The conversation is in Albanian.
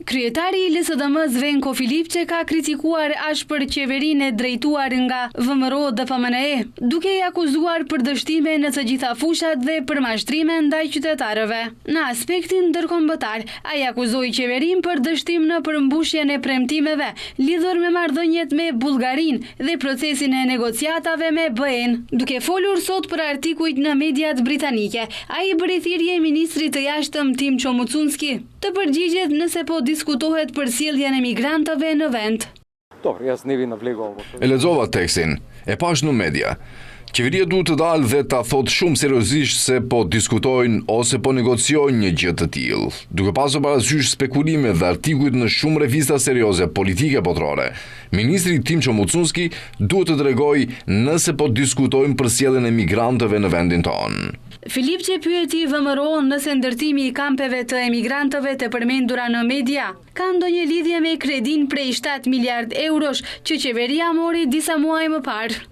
Kryetari i LSDM Zvenko Filipçe ka kritikuar ashpër qeverinë e drejtuar nga VMRO dhe PMNE, duke i akuzuar për dështime në të gjitha fushat dhe për mashtrime ndaj qytetarëve. Në aspektin ndërkombëtar, ai akuzoi qeverinë për dështim në përmbushjen e premtimeve lidhur me marrëdhëniet me Bullgarinë dhe procesin e negociatave me BE-n. Duke folur sot për artikujt në mediat britanike, ai bëri thirrje ministrit të jashtëm Tim Çomucunski të përgjigjet nëse po diskutohet për sjelljen e migrantëve në vend. E lexova tekstin, e pash në media. Qeveria duhet të dalë dhe ta thotë shumë seriozisht se po diskutojnë ose po negociojnë një gjë të tillë, duke pasur parasysh spekulime dhe artikujt në shumë revista serioze politike botërore. Ministri Tim Çomucunski duhet të tregojë nëse po diskutojnë për sjelljen e migrantëve në vendin tonë. Filipçe pyeti VMRO nëse ndërtimi i kampeve të emigrantëve të përmendura në media ka ndonjë lidhje me kredin prej 7 miliard eurosh që qeveria mori disa muaj më parë.